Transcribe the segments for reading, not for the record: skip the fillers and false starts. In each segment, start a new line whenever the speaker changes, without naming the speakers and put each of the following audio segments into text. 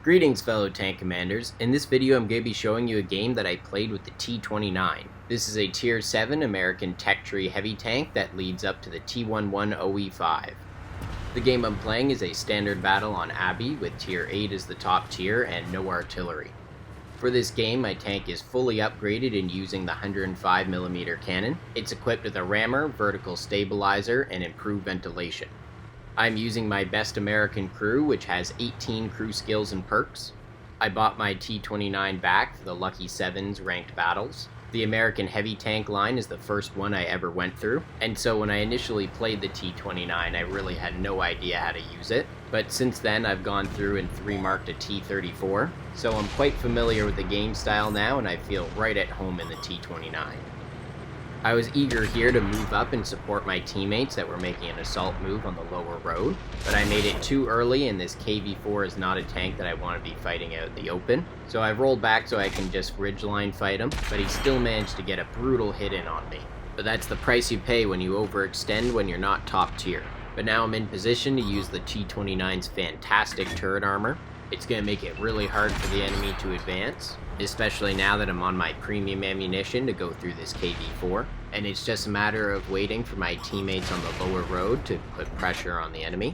Greetings fellow tank commanders. In this video I'm going to be showing you a game that I played with the T29. This is a tier 7 American tech tree heavy tank that leads up to the T11 OE5. The game I'm playing is a standard battle on Abbey with tier 8 as the top tier and no artillery. For this game my tank is fully upgraded and using the 105mm cannon. It's equipped with a rammer, vertical stabilizer, and improved ventilation. I'm using my best American crew, which has 18 crew skills and perks. I bought my T29 back for the Lucky 7s ranked battles. The American heavy tank line is the first one I ever went through, and so when I initially played the T29 I really had no idea how to use it, but since then I've gone through and 3-marked a T34, so I'm quite familiar with the game style now and I feel right at home in the T29. I was eager here to move up and support my teammates that were making an assault move on the lower road, but I made it too early and this KV4 is not a tank that I want to be fighting out in the open, so I rolled back so I can just ridgeline fight him, but he still managed to get a brutal hit in on me. But that's the price you pay when you overextend when you're not top tier. But now I'm in position to use the T29's fantastic turret armor. It's going to make it really hard for the enemy to advance, especially now that I'm on my premium ammunition to go through this KV4, and it's just a matter of waiting for my teammates on the lower road to put pressure on the enemy.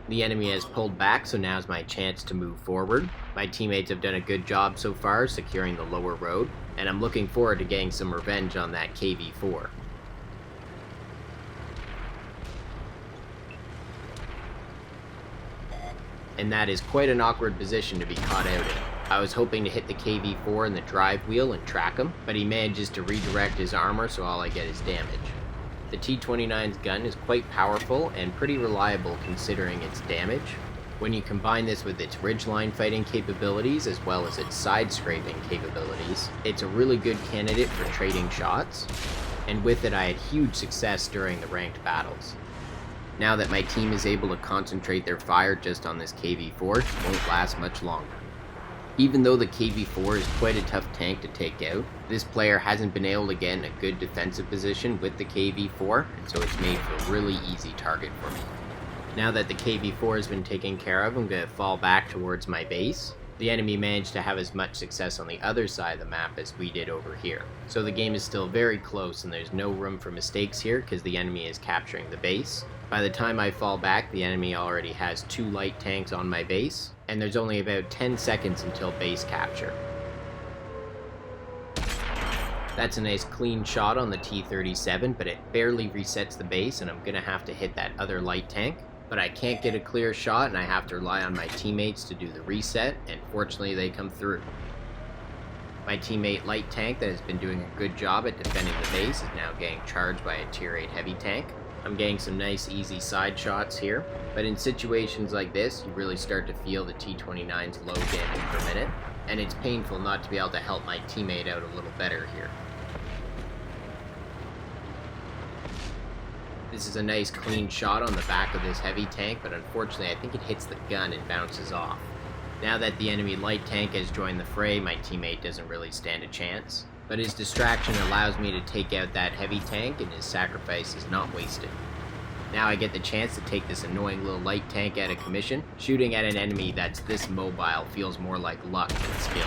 The enemy has pulled back, so now's my chance to move forward. My teammates have done a good job so far securing the lower road, and I'm looking forward to getting some revenge on that KV4. And that is quite an awkward position to be caught out in. I was hoping to hit the KV4 in the drive wheel and track him, but he manages to redirect his armor so all I get is damage. The T29's gun is quite powerful and pretty reliable considering its damage. When you combine this with its ridgeline fighting capabilities as well as its side scraping capabilities, it's a really good candidate for trading shots, and with it I had huge success during the ranked battles. Now that my team is able to concentrate their fire just on this KV4, it won't last much longer. Even though the KV4 is quite a tough tank to take out, this player hasn't been able to get in a good defensive position with the KV4, and so it's made for a really easy target for me. Now that the KV4 has been taken care of, I'm going to fall back towards my base. The enemy managed to have as much success on the other side of the map as we did over here. So the game is still very close and there's no room for mistakes here because the enemy is capturing the base. By the time I fall back, the enemy already has 2 light tanks on my base, and there's only about 10 seconds until base capture. That's a nice clean shot on the T37, but it barely resets the base and I'm going to have to hit that other light tank. But I can't get a clear shot and I have to rely on my teammates to do the reset, and fortunately they come through. My teammate light tank that has been doing a good job at defending the base is now getting charged by a tier 8 heavy tank. I'm getting some nice easy side shots here, but in situations like this you really start to feel the T29's low damage per minute, and it's painful not to be able to help my teammate out a little better here. This is a nice clean shot on the back of this heavy tank, but unfortunately I think it hits the gun and bounces off. Now that the enemy light tank has joined the fray, my teammate doesn't really stand a chance, but his distraction allows me to take out that heavy tank and his sacrifice is not wasted. Now I get the chance to take this annoying little light tank out of commission. Shooting at an enemy that's this mobile feels more like luck than skill.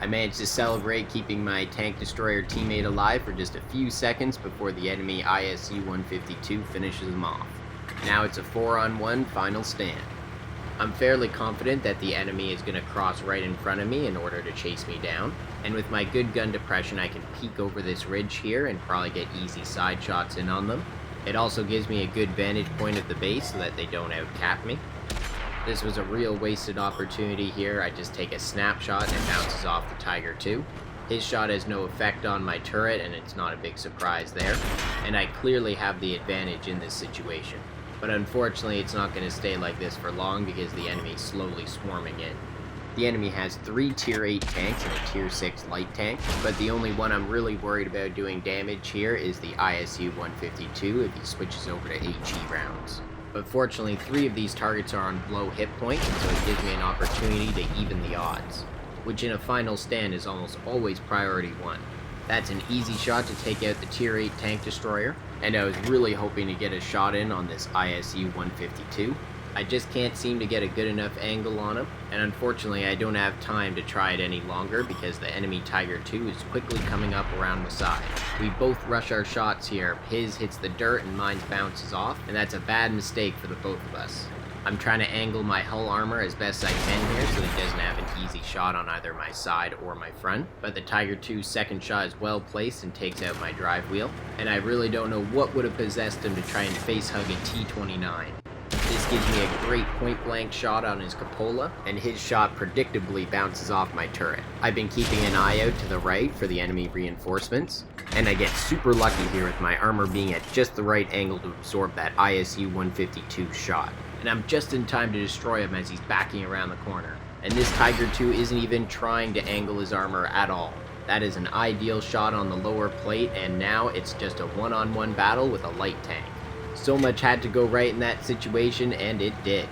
I managed to celebrate keeping my tank destroyer teammate alive for just a few seconds before the enemy ISU-152 finishes him off. Now it's a 4-on-1 final stand. I'm fairly confident that the enemy is going to cross right in front of me in order to chase me down, and with my good gun depression I can peek over this ridge here and probably get easy side shots in on them. It also gives me a good vantage point of the base so that they don't outcap me. This was a real wasted opportunity here. I just take a snapshot and it bounces off the Tiger II. His shot has no effect on my turret and it's not a big surprise there, and I clearly have the advantage in this situation. But unfortunately it's not going to stay like this for long because the enemy is slowly swarming in. The enemy has 3 tier 8 tanks and a tier 6 light tank, but the only one I'm really worried about doing damage here is the ISU-152 if he switches over to HE rounds. But fortunately 3 of these targets are on low hit points, and so it gives me an opportunity to even the odds, which in a final stand is almost always priority 1. That's an easy shot to take out the tier 8 tank destroyer, and I was really hoping to get a shot in on this ISU-152. I just can't seem to get a good enough angle on him, and unfortunately I don't have time to try it any longer because the enemy Tiger II is quickly coming up around the side. We both rush our shots here. His hits the dirt and mine bounces off, and that's a bad mistake for the both of us. I'm trying to angle my hull armor as best I can here so he doesn't have an easy shot on either my side or my front, but the Tiger II's second shot is well placed and takes out my drive wheel, and I really don't know what would have possessed him to try and face hug a T29. This gives me a great point-blank shot on his cupola, and his shot predictably bounces off my turret. I've been keeping an eye out to the right for the enemy reinforcements, and I get super lucky here with my armor being at just the right angle to absorb that ISU 152 shot. And I'm just in time to destroy him as he's backing around the corner. And this Tiger II isn't even trying to angle his armor at all. That is an ideal shot on the lower plate, and now it's just a one-on-one battle with a light tank. So much had to go right in that situation, and it did.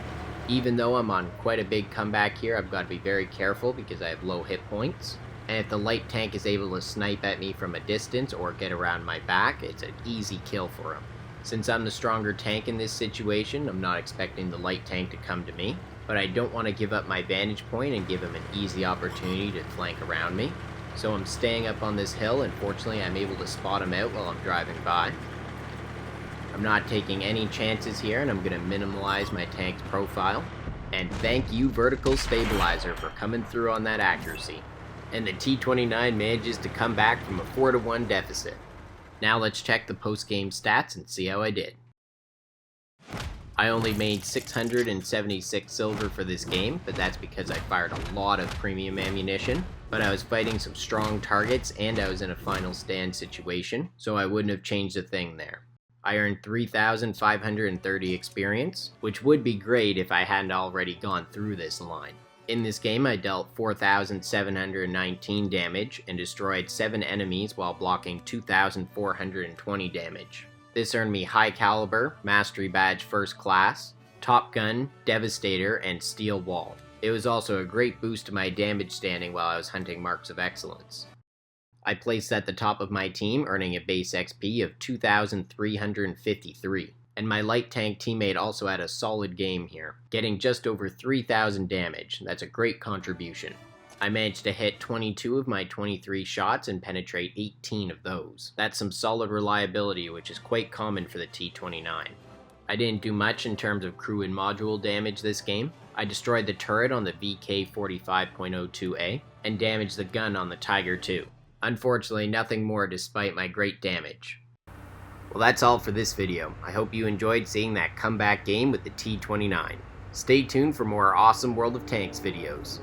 Even though I'm on quite a big comeback here, I've got to be very careful because I have low hit points. And if the light tank is able to snipe at me from a distance or get around my back, it's an easy kill for him. Since I'm the stronger tank in this situation, I'm not expecting the light tank to come to me, but I don't want to give up my vantage point and give him an easy opportunity to flank around me. So I'm staying up on this hill, and fortunately I'm able to spot him out while I'm driving by. I'm not taking any chances here, and I'm going to minimize my tank's profile. And thank you, Vertical Stabilizer, for coming through on that accuracy. And the T29 manages to come back from a 4-1 deficit. Now let's check the post-game stats and see how I did. I only made 676 silver for this game, but that's because I fired a lot of premium ammunition. But I was fighting some strong targets, and I was in a final stand situation, so I wouldn't have changed a thing there. I earned 3,530 experience, which would be great if I hadn't already gone through this line. In this game, I dealt 4,719 damage and destroyed 7 enemies while blocking 2,420 damage. This earned me High Caliber, Mastery Badge First Class, Top Gun, Devastator, and Steel Wall. It was also a great boost to my damage standing while I was hunting Marks of Excellence. I placed at the top of my team, earning a base XP of 2,353. And my light tank teammate also had a solid game here, getting just over 3,000 damage. That's a great contribution. I managed to hit 22 of my 23 shots and penetrate 18 of those. That's some solid reliability, which is quite common for the T29. I didn't do much in terms of crew and module damage this game. I destroyed the turret on the VK45.02A and damaged the gun on the Tiger II. Unfortunately, nothing more despite my great damage. Well, that's all for this video. I hope you enjoyed seeing that comeback game with the T29. Stay tuned for more awesome World of Tanks videos.